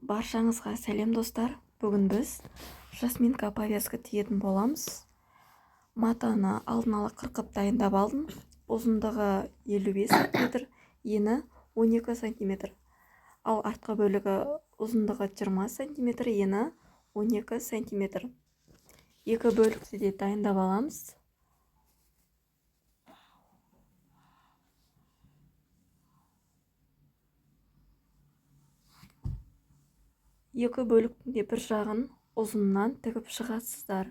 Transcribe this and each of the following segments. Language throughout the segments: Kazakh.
Баршаңызға сәлем достар. Бүгін біз жасминка повязка тігетін боламыз. Матаны алдын ала қырқып дайындап алдым. Ұзындығы 55 см, ені 12 см. Ал артқы бөлігі ұзындығы 20 см, ені 12 см. Екі бөлікті де дайындап аламыз. Екі бөліктің де бір жағын ұзыннан тігіп шығасыздар.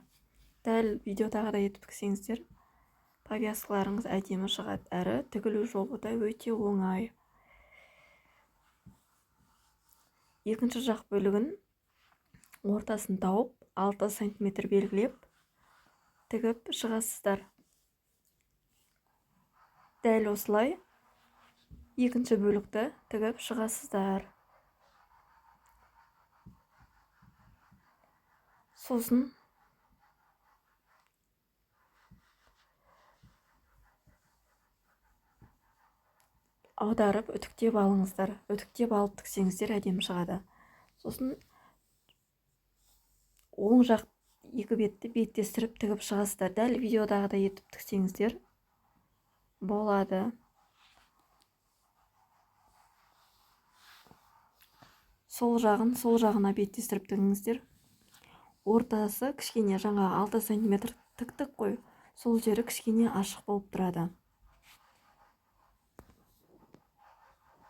Дәл видеодағыдай етіп тіксеңіздер, повязкаларыңыз әдемі шығады, әрі тігілу жолы да өте оңай. Екінші жақ бөлігін ортасын тауып 6 см белгілеп тігіп шығасыздар. Дәл осылай екінші бөлікті тігіп шығасыздар. Сосын аударып үтіктеп алыңыздар. Үтіктеп алып тіксеңіздер әдемі шығады. Сосын оң жақ екі бетті беттестіріп тігіп шығасыздар. Дәл видеодағыдай етіп тіксеңіздер болады. Сол жағына беттестіріп тігіңіздер. Ортасы кішкене жаңа 6 см тіктік қой. Сол жері кішкене ашық болып тұрады.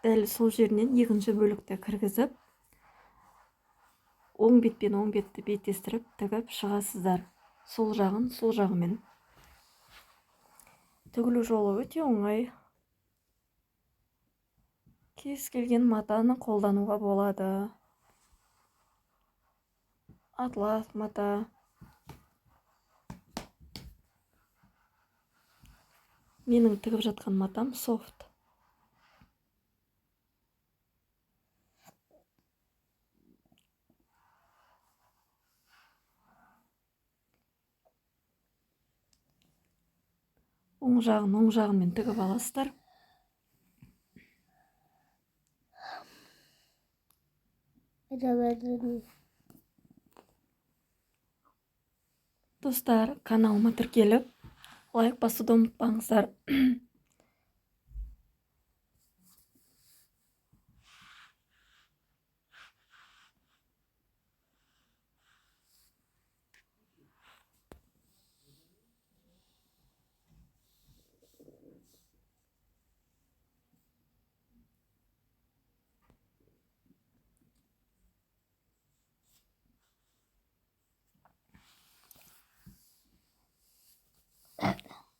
Дәл сол жерінен екінші бөлікті кіргізіп, оң бетпен оң бетті беттестіріп тігіп шығасыздар. Сол жағымен. Тігілу жолы өте оңай. Кез келген матаны қолдануға болады. Атлас мата. Менің тігіп жатқан матам софт. Оң жағымен тігіп аласыздар. Достар, каналыма тіркеліп, лайк басуды ұмытпаңыздар.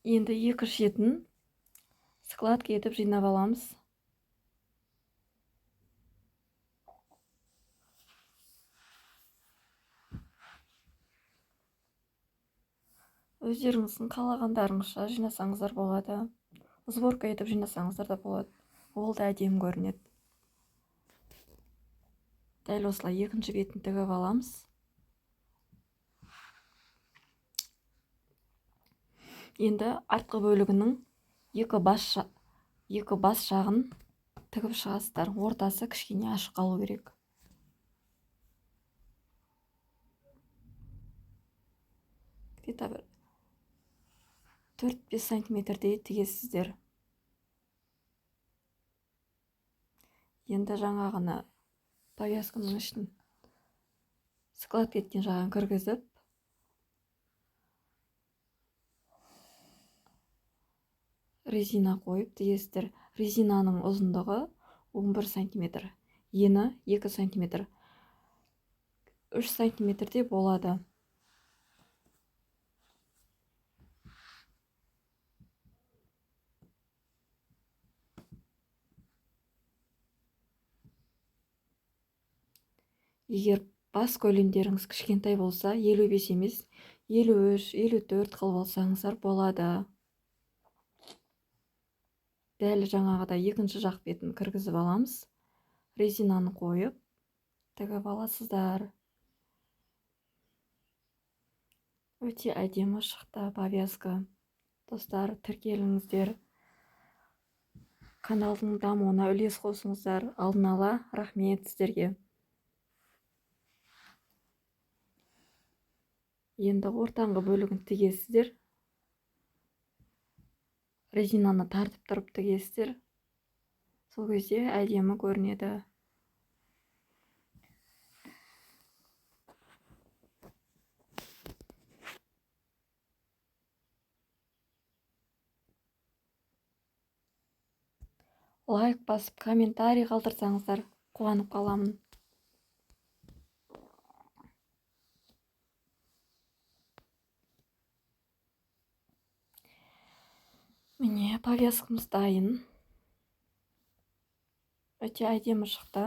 Енді екі шетін складка етіп жинап аламыз. Өздеріңіздің қалағандарыңызша жинасаңыздар болады. Сборка етіп жинасаңыздар да болады. Ол да әдемі көрінеді. Дәл осылай екінші бетін тігіп аламыз. Енді артқы бөлігінің екі бас жағын тігіп шығасыздар. Ортасы кішкене ашық қалу керек. Где-то 4-5 сантиметрдей тігесіздер. Енді жаңағыны повязканың ішін склад еткен жағын кіргізіп, резина қойып тігесіздер. Резинаның ұзындығы 11 см, ені 2 см, 3 см болады. Егер бас көлемдеріңіз кішкентай болса, 55 емес, 53-54 қыл болсаңыздар болады. Дәл жаңағыдай екінші жақ бетін кіргізіп аламыз. Резинаны қойып, тігіп аласыздар. Өте әдемі шықты повязка. Достар, тіркеліңіздер. Каналдың дамуына үлес қосыңыздар. Алдын ала рахмет сіздерге. Енді ортаңғы бөлігін тігесіздер. Резинаны тартып тұрып тігесіздер. Сол кезде әдемі көрінеді. Лайк басып, комментарий қалдырсаңыздар қуанып қаламын. Міне, повязкамыз дайын. Өте әдемі шықты.